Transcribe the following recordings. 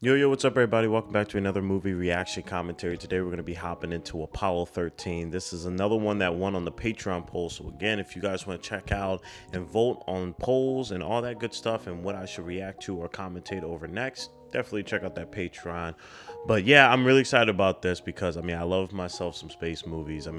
Yo, what's up, everybody? Welcome back to another movie reaction commentary. Today, we're going to be hopping into Apollo 13. This is another one that won on the Patreon poll. So, again, if you guys want to check out and vote on polls and all that good stuff and what I should react to or commentate over next, definitely check out that Patreon. But yeah, I'm really excited about this because I love myself some space movies. A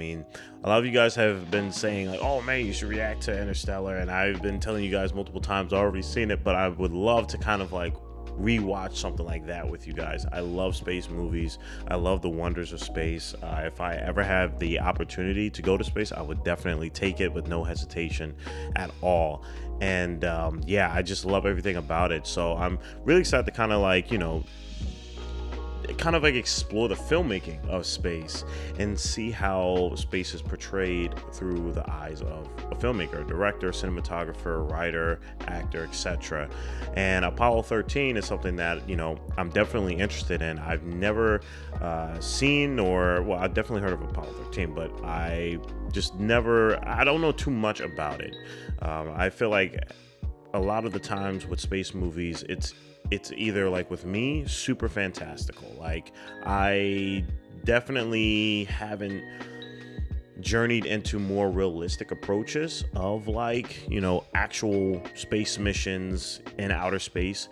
lot of you guys have been saying, like, oh man, you should react to Interstellar. And I've been telling you guys multiple times, I've already seen it, but I would love to kind of like rewatch something like that with you guys. I love space movies. I love the wonders of space. If I ever have the opportunity to go to space, I would definitely take it with no hesitation at all. And yeah, I just love everything about it. So I'm really excited to kind of like, explore the filmmaking of space and see how space is portrayed through the eyes of a filmmaker, director, cinematographer, writer, actor, etc. And Apollo 13 is something that I'm definitely interested in. I've never seen, or well, I've definitely heard of Apollo 13, but I don't know too much about it. I feel like a lot of the times with space movies, it's either, like with me, super fantastical. Like, I definitely haven't journeyed into more realistic approaches of, like, actual space missions in outer space,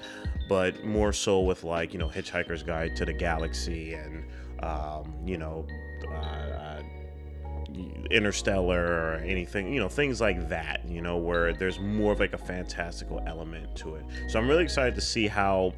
but more so with, like, Hitchhiker's Guide to the Galaxy and Interstellar or anything, things like that, where there's more of like a fantastical element to it. So I'm really excited to see how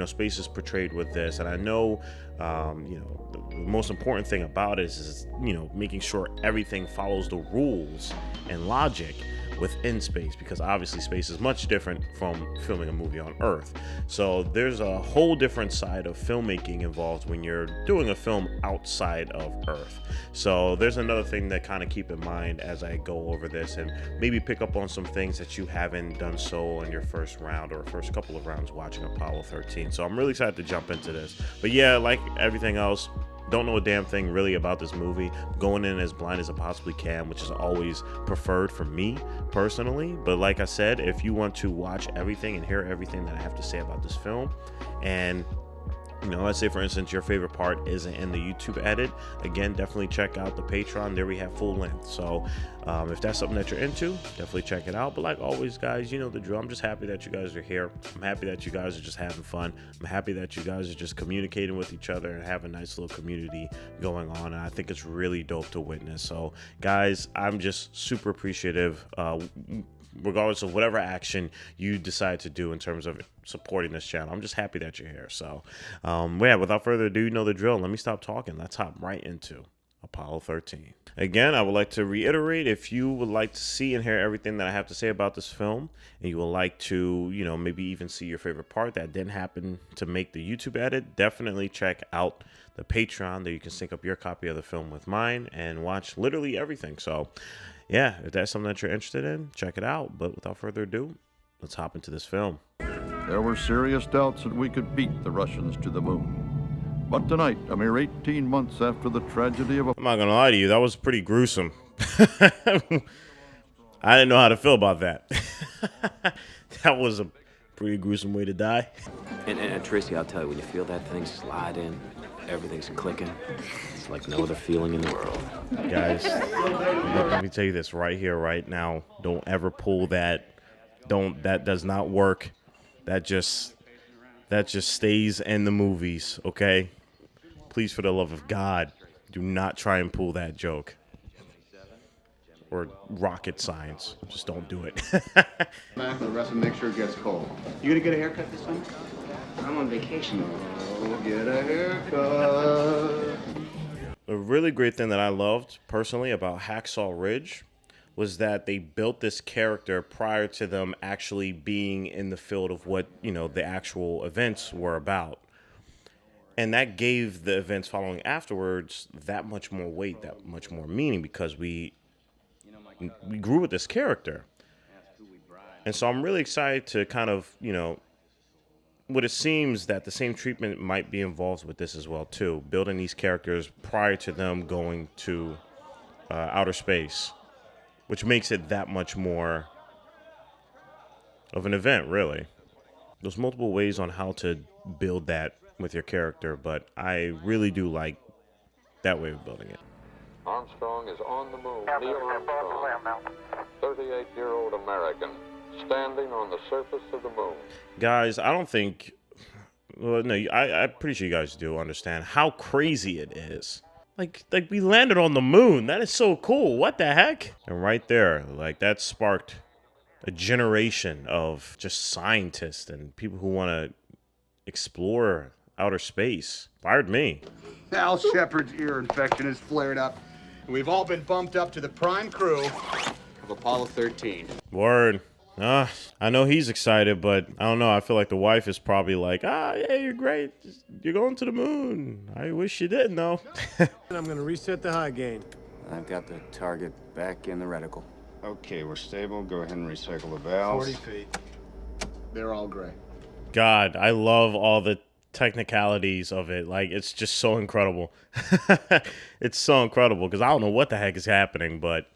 space is portrayed with this. And I know the most important thing about it is making sure everything follows the rules and logic within space, because obviously space is much different from filming a movie on Earth. So there's a whole different side of filmmaking involved when you're doing a film outside of Earth. So there's another thing that kind of keep in mind as I go over this, and maybe pick up on some things that you haven't done so in your first round or first couple of rounds watching Apollo 13. So I'm really excited to jump into this. But yeah, like everything else, don't know a damn thing really about this movie. Going in as blind as I possibly can, which is always preferred for me personally. But like I said, if you want to watch everything and hear everything that I have to say about this film, and let's say for instance your favorite part isn't in the YouTube edit, again, definitely check out the Patreon. There we have full length. So if that's something that you're into, definitely check it out. But like always, guys, you know the drill. I'm just happy that you guys are here. I'm happy that you guys are just having fun. I'm happy that you guys are just communicating with each other and have a nice little community going on. And I think it's really dope to witness. So guys, I'm just super appreciative, regardless of whatever action you decide to do in terms of supporting this channel. I'm just happy that you're here. So yeah, without further ado, you know the drill. Let me stop talking. Let's hop right into Apollo 13. Again, I would like to reiterate, if you would like to see and hear everything that I have to say about this film, and you would like to, maybe even see your favorite part that didn't happen to make the YouTube edit, definitely check out the Patreon. There you can sync up your copy of the film with mine and watch literally everything. So yeah, if that's something that you're interested in, check it out. But without further ado, let's hop into this film. There were serious doubts that we could beat the Russians to the moon. But tonight, a mere 18 months after the tragedy of... I'm not going to lie to you, that was pretty gruesome. I didn't know how to feel about that. That was a pretty gruesome way to die. And Tracy, I'll tell you, when you feel that thing slide in, everything's clicking. It's like no other feeling in the world. Guys, let me tell you this right here, right now. Don't ever pull that. That does not work. That just stays in the movies, okay? Please, for the love of God, do not try and pull that joke. Or rocket science. Just don't do it. Back for the rest and make sure it gets cold. You gonna get a haircut this summer? I'm on vacation. Oh, get a haircut. A really great thing that I loved personally about Hacksaw Ridge was that they built this character prior to them actually being in the field of what, the actual events were about. And that gave the events following afterwards that much more weight, that much more meaning, because we grew with this character. And so I'm really excited to kind of, what it seems that the same treatment might be involved with this as well, too. Building these characters prior to them going to outer space, which makes it that much more of an event, really. There's multiple ways on how to build that with your character, but I really do like that way of building it. Armstrong is on the moon. Neil Armstrong, 38-year-old American, standing on the surface of the moon. Guys, I don't think... Well, no, I'm pretty sure you guys do understand how crazy it is. Like we landed on the moon. That is so cool. What the heck? And right there, like, that sparked a generation of just scientists and people who want to explore outer space. Fired me. Al Shepard's ear infection has flared up. And we've all been bumped up to the prime crew of Apollo 13. Word. I know he's excited, but I don't know. I feel like the wife is probably like, yeah, you're great. You're going to the moon. I wish you didn't, though. I'm going to reset the high gain. I've got the target back in the reticle. Okay, we're stable. Go ahead and recycle the valves. 40 feet. They're all gray. God, I love all the technicalities of it. Like, it's just so incredible. It's so incredible because I don't know what the heck is happening, but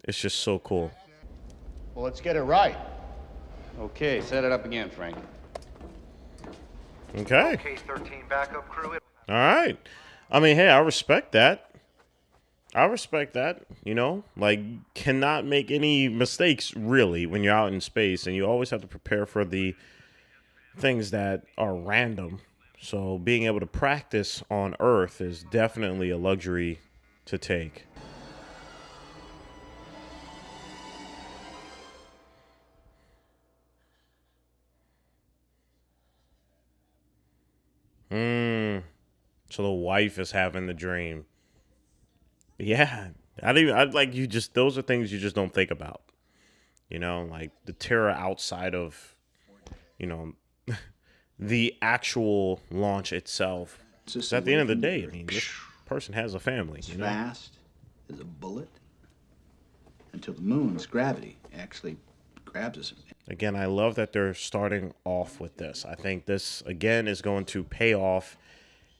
it's just so cool. Well, let's get it right. Okay, set it up again, Frank. Okay. Case 13 backup crew. All right. I mean, hey, I respect that. You know, like, cannot make any mistakes, really, when you're out in space, and you always have to prepare for the things that are random. So being able to practice on Earth is definitely a luxury to take. So the wife is having the dream. Yeah. Those are things you just don't think about. You know, like the terror outside of, you know, the actual launch itself. Just At the end of the day, I mean, this person has a family. It's You know? fast as a bullet until the moon's gravity actually grabs us. Again, I love that they're starting off with this. I think this, again, is going to pay off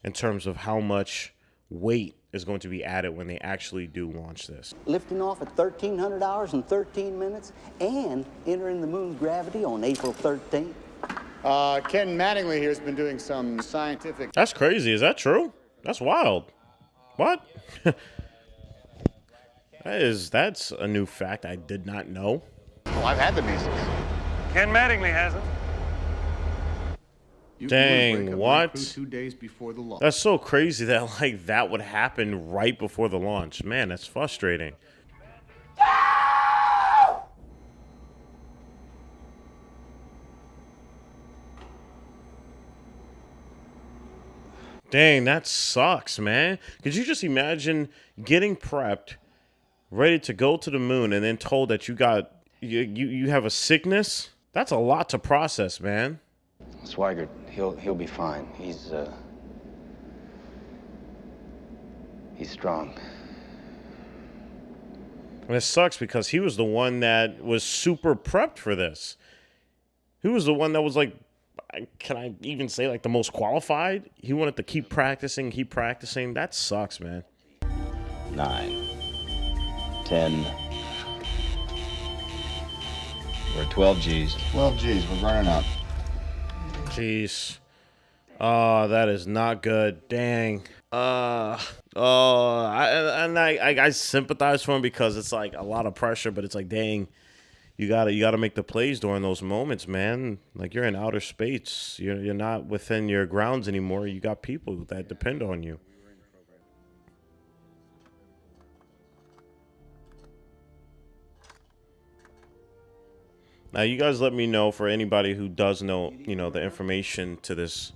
in terms of how much weight is going to be added when they actually do launch this. Lifting off at 1,300 hours and 13 minutes and entering the moon's gravity on April 13th. Ken Mattingly here has been doing some scientific... That's crazy. Is that true? That's wild. What? That's a new fact I did not know. Oh, I've had the measles. Ken Mattingly hasn't. You Dang, break up what? my crew 2 days before the launch. That's so crazy that, like, that would happen right before the launch. Man, that's frustrating. Dang, that sucks, man. Could you just imagine getting prepped, ready to go to the moon, and then told that you have a sickness? That's a lot to process, man. Swigert, he'll be fine. He's strong. And it sucks because he was the one that was super prepped for this. He was the one that was like, can I even say, like, the most qualified? He wanted to keep practicing. That sucks, man. 9, 10. We're at 12 G's. 12 G's, we're burning up. Jeez. Oh, that is not good. Dang. I sympathize for him because it's like a lot of pressure, but it's like, dang, you gotta make the plays during those moments, man. Like, you're in outer space. You're not within your grounds anymore. You got people that depend on you. Now, you guys let me know for anybody who does know, the information to this,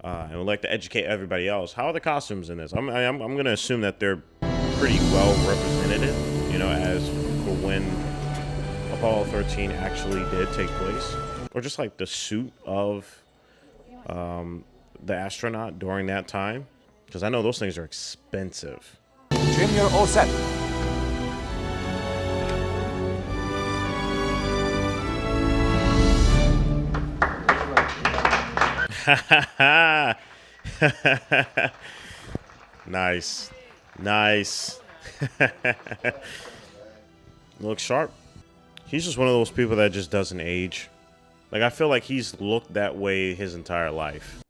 and would like to educate everybody else. How are the costumes in this? I'm going to assume that they're pretty well represented, as for when Apollo 13 actually did take place, or just like the suit of the astronaut during that time, because I know those things are expensive. Trim, you're all set. Nice. Looks sharp. He's just one of those people that just doesn't age. Like, I feel like he's looked that way his entire life.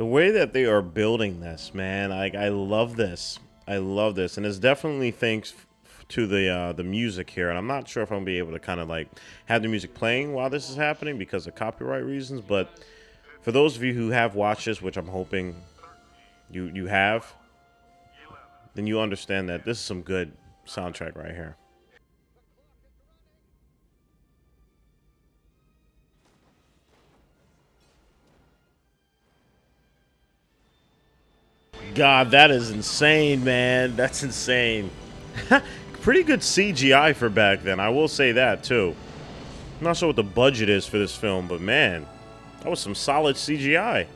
The way that they are building this, man, like I love this. I love this, and it's definitely thanks to the music here. And I'm not sure if I'm gonna be able to kind of like have the music playing while this is happening because of copyright reasons. But for those of you who have watched this, which I'm hoping you have, then you understand that this is some good soundtrack right here. God, that is insane, man. That's insane. Pretty good CGI for back then. I will say that, too. I'm not sure what the budget is for this film, but man, that was some solid CGI.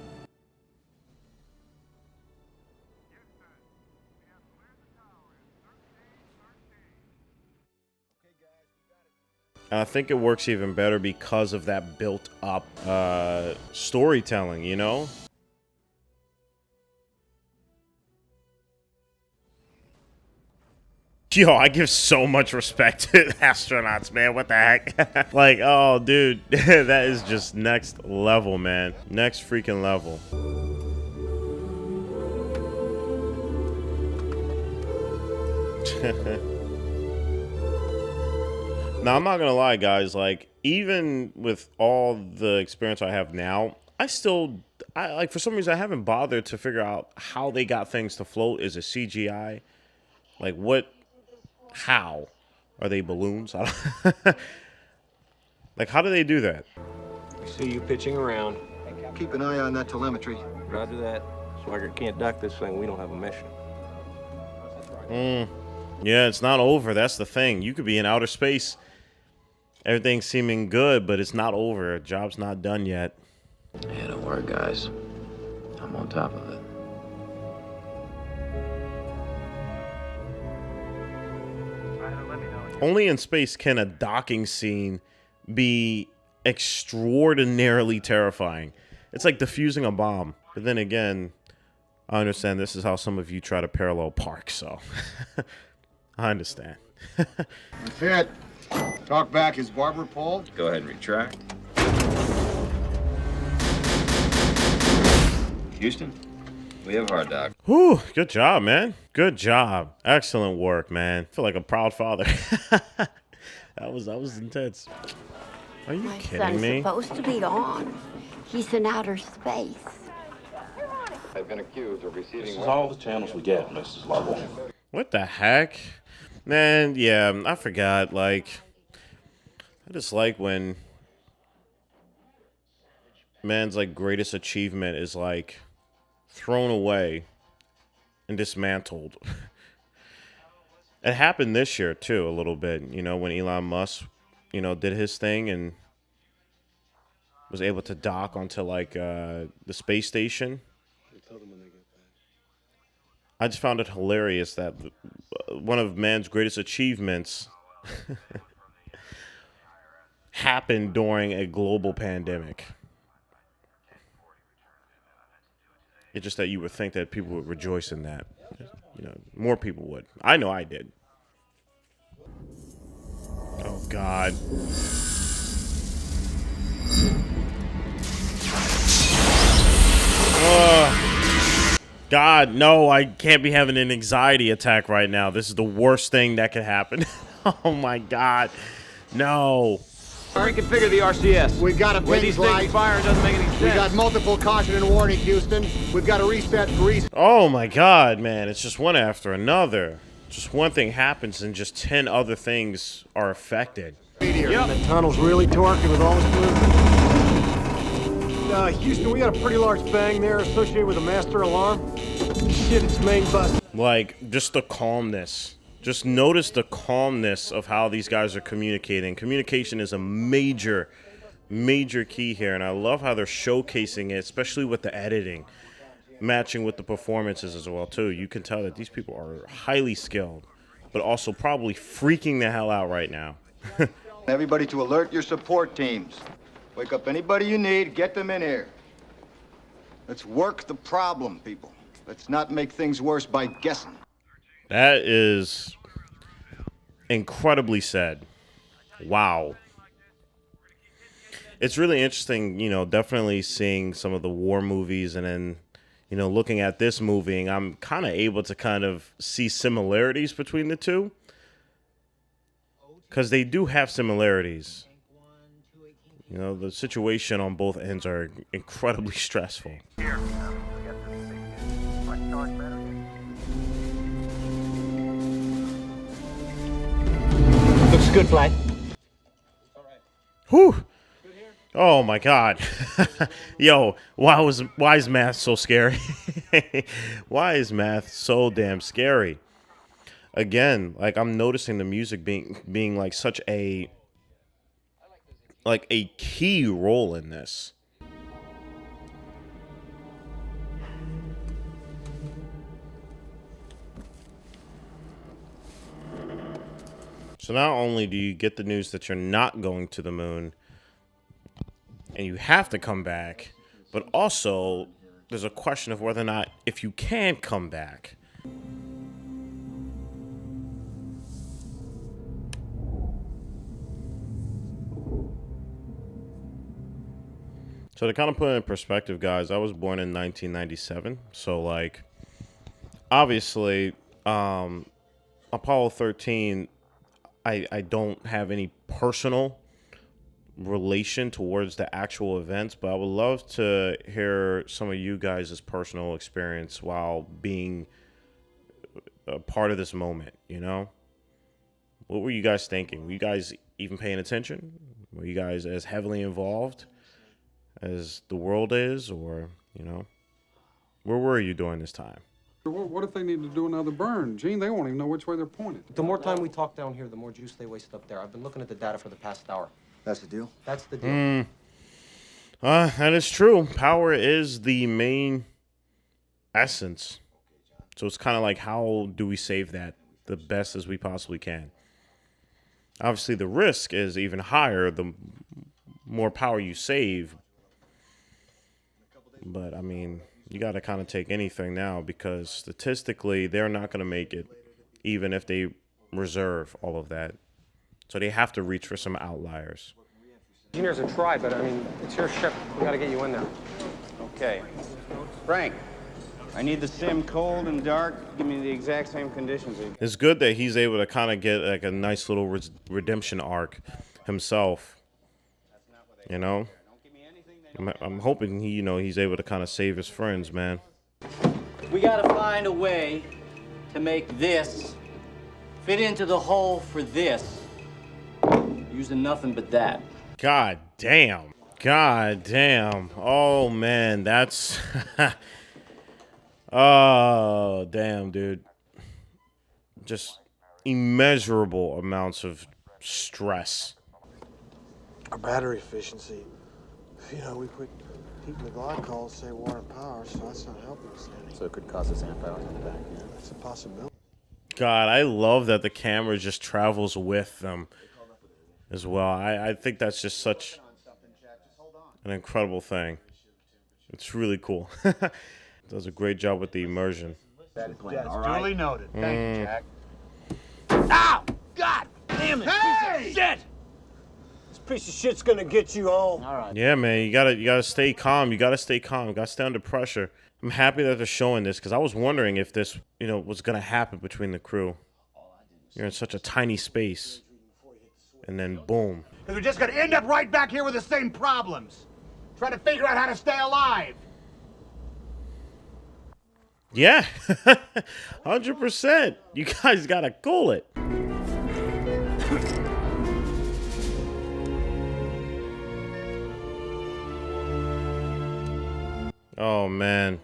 And I think it works even better because of that built-up storytelling, you know? Yo, I give so much respect to astronauts, man. What the heck? Like, oh, dude, that is just next level, man. Next freaking level. Now, I'm not gonna lie, guys. Like, even with all the experience I have now, I like, for some reason, I haven't bothered to figure out how they got things to float. Is it CGI? Like, what? How? Are they balloons? I don't like, how do they do that? We see you pitching around. Keep an eye on that telemetry. Roger that. Swagger can't duck this thing. We don't have a mission. Yeah, it's not over. That's the thing. You could be in outer space. Everything's seeming good, but it's not over. Job's not done yet. Yeah, don't worry, guys. I'm on top of it. Only in space can a docking scene be extraordinarily terrifying. It's like defusing a bomb. But then again, I understand this is how some of you try to parallel park, so I understand. That's it. Talk back. Is barber Paul? Go ahead and retract. Houston, we have hard dock. Whew, good job, man. Good job. Excellent work, man. I feel like a proud father. that was intense. Are you kidding me? My son's supposed to be on. He's in outer space. They've been accused of receiving... This is all the channels we get, Mrs. Lovell. What the heck? Man, yeah, I forgot. Like, I just like when man's, like, greatest achievement is, like, thrown away and dismantled. It happened this year, too, a little bit. You know, when Elon Musk, you know, did his thing and was able to dock onto, like, the space station. I just found it hilarious that one of man's greatest achievements happened during a global pandemic. It's just that you would think that people would rejoice in that. You know, more people would. I know I did. Oh, God. God, no, I can't be having an anxiety attack right now. This is the worst thing that could happen. Oh, my God. No. Reconfigure the RCS. We've got a Where these things fire doesn't make any sense. We got multiple caution and warning, Houston. We've got to reset for reset. Oh, my God, man. It's just one after another. Just one thing happens and just 10 other things are affected. Yep. The tunnel's really torquing with all this movement. Houston, we got a pretty large bang there associated with a master alarm. Shit, it's main bus. Like, just the calmness. Just notice the calmness of how these guys are communicating. Communication is a major, major key here, and I love how they're showcasing it, especially with the editing, matching with the performances as well, too. You can tell that these people are highly skilled, but also probably freaking the hell out right now. Everybody to alert your support teams. Wake up anybody you need, get them in here. Let's work the problem, people. Let's not make things worse by guessing. That is incredibly said. Wow. It's really interesting, you know, definitely seeing some of the war movies and then you know, looking at this movie, and I'm kind of able to kind of see similarities between the two. Because they do have similarities. You know, the situation on both ends are incredibly stressful. Looks good, flight. Whew. Oh my God. Yo, why is math so scary? Why is math so damn scary? Again, like I'm noticing the music being like such a key role in this. So not only do you get the news that you're not going to the moon and you have to come back, but also there's a question of whether or not if you can come back. So to kind of put it in perspective, guys, I was born in 1997. So like, obviously, Apollo 13, I don't have any personal relation towards the actual events, but I would love to hear some of you guys' personal experience while being a part of this moment, you know? What were you guys thinking? Were you guys even paying attention? Were you guys as heavily involved as the world is, or, you know, where were you during this time? What if they need to do another burn? Gene, they won't even know which way they're pointed. The more time we talk down here, the more juice they waste up there. I've been looking at the data for the past hour. That's the deal? That's the deal. That is true. Power is the main essence. So it's kind of like, how do we save that the best as we possibly can? Obviously, the risk is even higher the more power you save. But, I mean, you got to kind of take anything now, because statistically, they're not going to make it, even if they reserve all of that. So they have to reach for some outliers. Engineers have tried, but, I mean, it's your ship. We got to get you in there. Okay. Frank, I need the sim cold and dark. Give me the exact same conditions. It's good that he's able to kind of get like a nice little redemption arc himself. You know? I'm hoping he's able to kind of save his friends, man. We gotta find a way to make this fit into the hole for this, using nothing but that. God damn. Oh man, that's oh damn, dude. Just immeasurable amounts of stress. Our battery efficiency. We quit heating the glycols, say water and power, so that's not helping us any. So it could cause us amp hours in the back. Yeah, that's a possibility. God, I love that the camera just travels with them as well. I think that's just such an incredible thing. It's really cool. Does a great job with the immersion. That's duly noted. Thank you, Jack. Ow! God damn it! Hey! Piece of shit! This piece of shit's gonna get you home. All right. Yeah, man, you gotta stay calm. You gotta stay under pressure. I'm happy that they're showing this, because I was wondering if this, was gonna happen between the crew. You're in such a tiny space, and then boom. Because we're just gonna end up right back here with the same problems. Trying to figure out how to stay alive. Yeah, 100%. You guys gotta cool it. Oh man.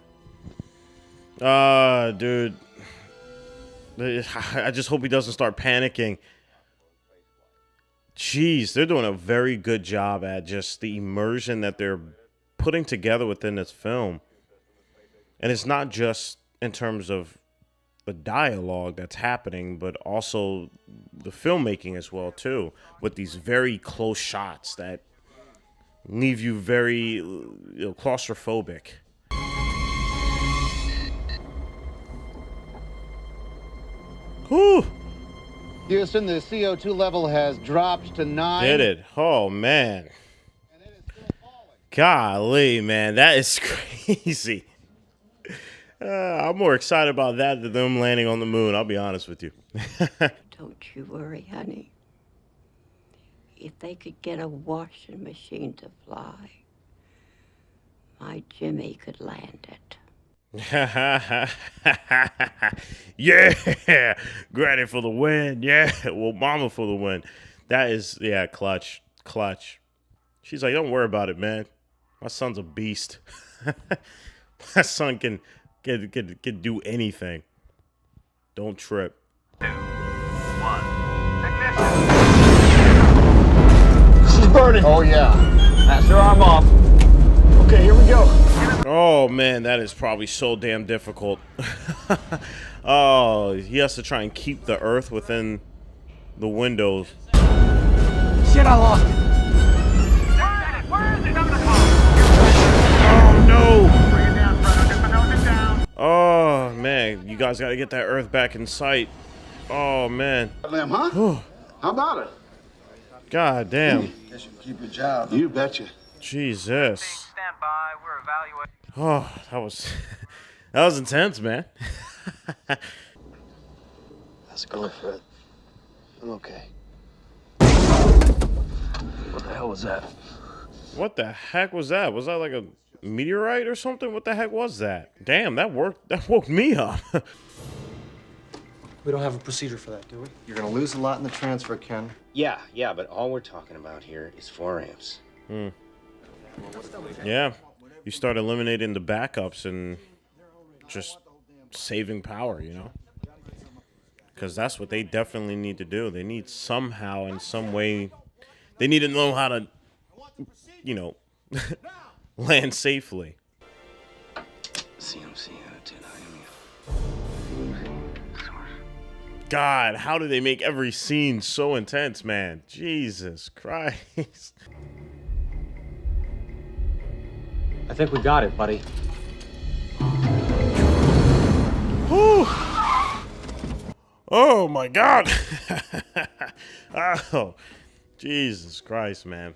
Dude. I just hope he doesn't start panicking. Jeez, they're doing a very good job at just the immersion that they're putting together within this film. And it's not just in terms of the dialogue that's happening, but also the filmmaking as well, too, with these very close shots that leave you very claustrophobic. Whew. Houston, the CO2 level has dropped to 9. Did it? Oh, man. Golly, man, that is crazy. I'm more excited about that than them landing on the moon. I'll be honest with you. Don't you worry, honey. If they could get a washing machine to fly, my Jimmy could land it. Yeah, Granny for the win. Yeah, well, Mama for the win. That is, yeah, clutch. She's like, don't worry about it, man. My son's a beast. My son can do anything. Don't trip. 2, 1. She's burning. Oh yeah. Pass her arm off. Okay, here we go. Oh man, that is probably so damn difficult. Oh, he has to try and keep the Earth within the windows. Shit, I lost it. Where is it? Oh no! Oh man, you guys gotta get that Earth back in sight. Oh man. Huh? How about it? God damn. Guess you keep your job. You betcha. Jesus. Oh, that was intense, man. How's it going, Fred? I'm okay. What the hell was that? What the heck was that? Was that like a meteorite or something? What the heck was that? Damn, that woke me up. We don't have a procedure for that, do we? You're gonna lose a lot in the transfer, Ken. Yeah, but all we're talking about here is 4 amps. Yeah, you start eliminating the backups and just saving power, you know? Because that's what they definitely need to do. They need somehow, in some way, they need to know how to, you know, land safely. CMC attitude, God, how do they make every scene so intense, man? Jesus Christ. I think we got it, buddy. Whew. Oh my God. Oh, Jesus Christ, man.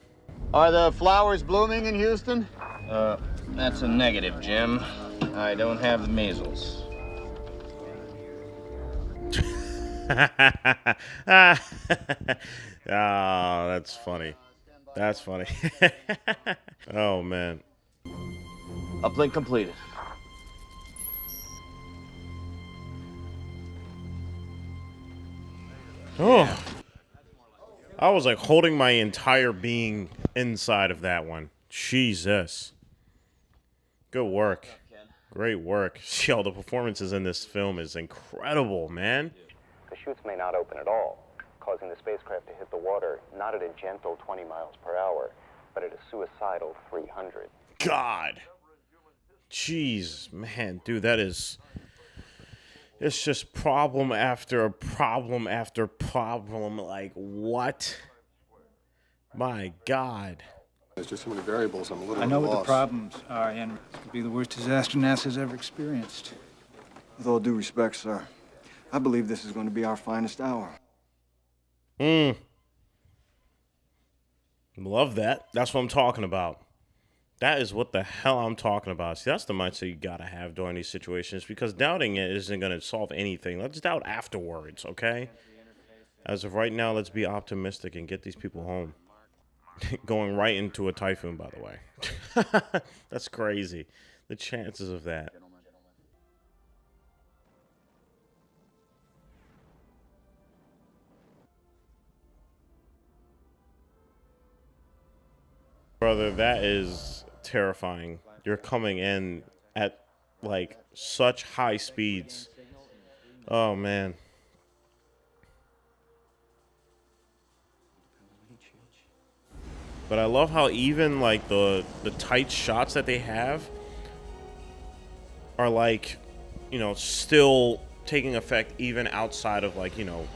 Are the flowers blooming in Houston? That's a negative, Jim. I don't have the measles. Oh, that's funny. That's funny. Oh, man. Uplink completed. Oh. I was like holding my entire being inside of that one. Jesus. Good work. Great work. Yo, the performances in this film is incredible, man. The chutes may not open at all, causing the spacecraft to hit the water not at a gentle 20 miles per hour, but at a suicidal 300. God. Jeez, man, dude, that is... It's just problem after problem after problem. Like, what? My God. There's just so many variables. I'm a little I know lost. what the problems are, Henry. This could be the worst disaster NASA's ever experienced. With all due respect, sir, I believe this is going to be our finest hour. Love that. That's what I'm talking about. That is what the hell I'm talking about. See, that's the mindset you gotta have during these situations, because doubting it isn't gonna solve anything. Let's doubt afterwards, okay? As of right now, let's be optimistic and get these people home. Going right into a typhoon, by the way. That's crazy. The chances of that. Brother, that is terrifying. You're coming in at like such high speeds. Oh man. But I love how even like the tight shots that they have are like, you know, still taking effect even outside of like, you know,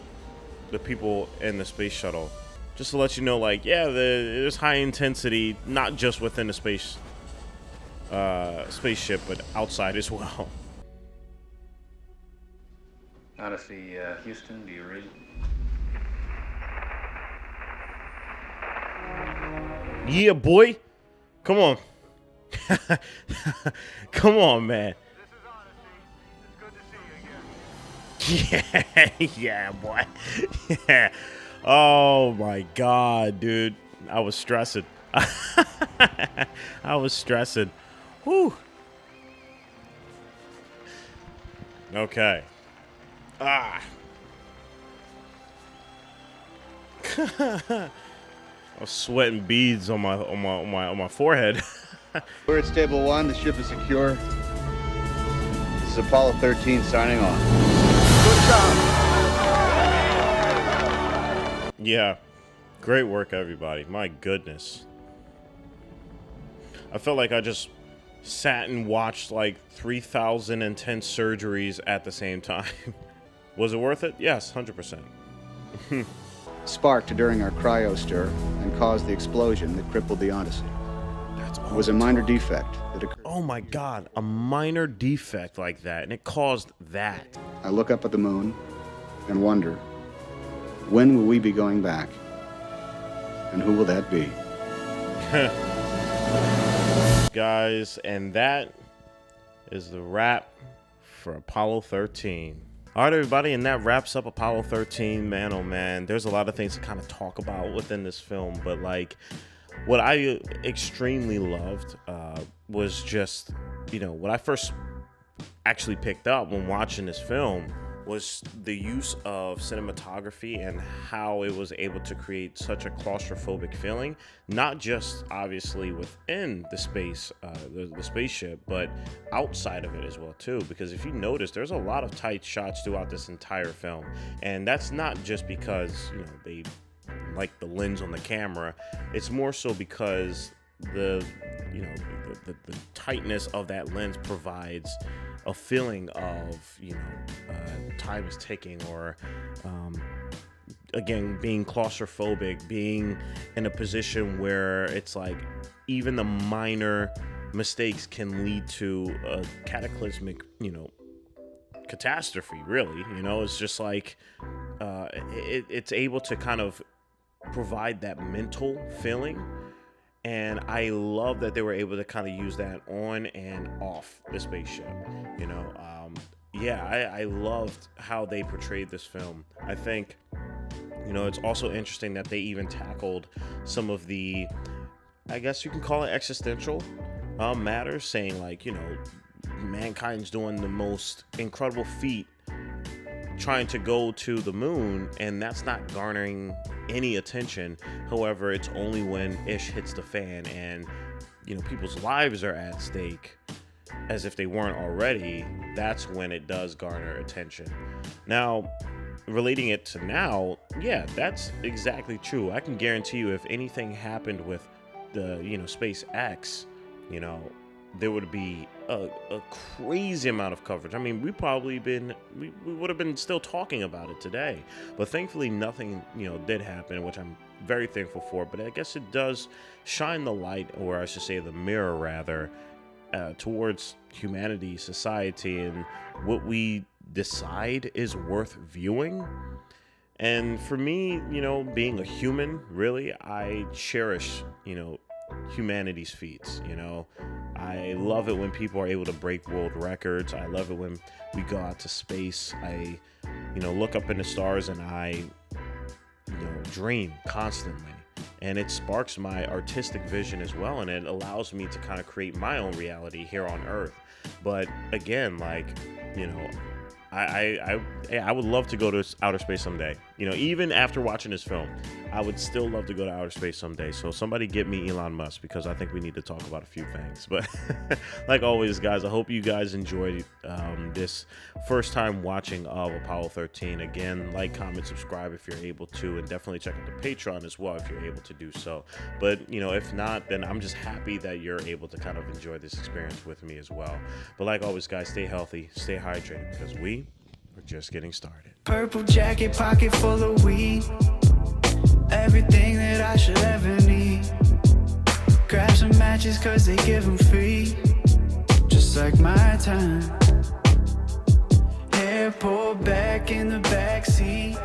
the people in the space shuttle. Just to let you know, like, yeah, there's high intensity, not just within the spaceship, but outside as well. Odyssey, Houston, do you read? Yeah, boy. Come on. Come on, man. Yeah, yeah, boy. Yeah. Oh my God, dude. I was stressing. I was stressing. Whew. Okay. Ah. I was sweating beads on my forehead. We're at Stable 1. The ship is secure. This is Apollo 13 signing off. Good job. Yeah. Great work, everybody. My goodness. I felt like I just sat and watched like 3,010 surgeries at the same time. Was it worth it? Yes, 100%. Sparked during our cryo stir and caused the explosion that crippled the Odyssey. It was a minor defect that occurred. Oh my God, a minor defect like that, and it caused that. I look up at the moon and wonder, when will we be going back? And who will that be? Guys, and that is the wrap for Apollo 13. All right, everybody, and that wraps up Apollo 13. Man, oh man, there's a lot of things to kind of talk about within this film, but like, what I extremely loved was just, what I first actually picked up when watching this film was the use of cinematography and how it was able to create such a claustrophobic feeling, not just obviously within the space, the spaceship, but outside of it as well too. Because if you notice, there's a lot of tight shots throughout this entire film, and that's not just because they like the lens on the camera. It's more so because the tightness of that lens provides a feeling of time is ticking, or again, being claustrophobic, being in a position where it's like even the minor mistakes can lead to a cataclysmic catastrophe, really. It's just like it's able to kind of provide that mental feeling. And I love that they were able to kind of use that on and off the spaceship. I loved how they portrayed this film. I think, it's also interesting that they even tackled some of the, I guess you can call it existential matters, saying like, mankind's doing the most incredible feat trying to go to the moon, and that's not garnering any attention. However, it's only when ish hits the fan and people's lives are at stake, as if they weren't already, that's when it does garner attention. Now, relating it to now, yeah, that's exactly true. I can guarantee you, if anything happened with the SpaceX, there would be a crazy amount of coverage. I mean, we would have been still talking about it today, but thankfully nothing did happen, which I'm very thankful for. But I guess it does shine the light, or I should say the mirror rather, towards humanity, society, and what we decide is worth viewing. And for me, being a human, really, I cherish humanity's feats. I love it when people are able to break world records. I love it when we go out to space. I look up in the stars and I dream constantly, and it sparks my artistic vision as well, and it allows me to kind of create my own reality here on Earth. But again, like, I would love to go to outer space someday. Even after watching this film, I would still love to go to outer space someday. So somebody get me Elon Musk, because I think we need to talk about a few things. But like always, guys, I hope you guys enjoyed this first time watching of Apollo 13. Again, like, comment, subscribe if you're able to, and definitely check out the Patreon as well if you're able to do so. But if not, then I'm just happy that you're able to kind of enjoy this experience with me as well. But like always, guys, stay healthy, stay hydrated, because we're just getting started. Purple jacket, pocket full of weed. Everything that I should ever need. Grab some matches cause they give them free. Just like my time. Hair pulled back in the backseat.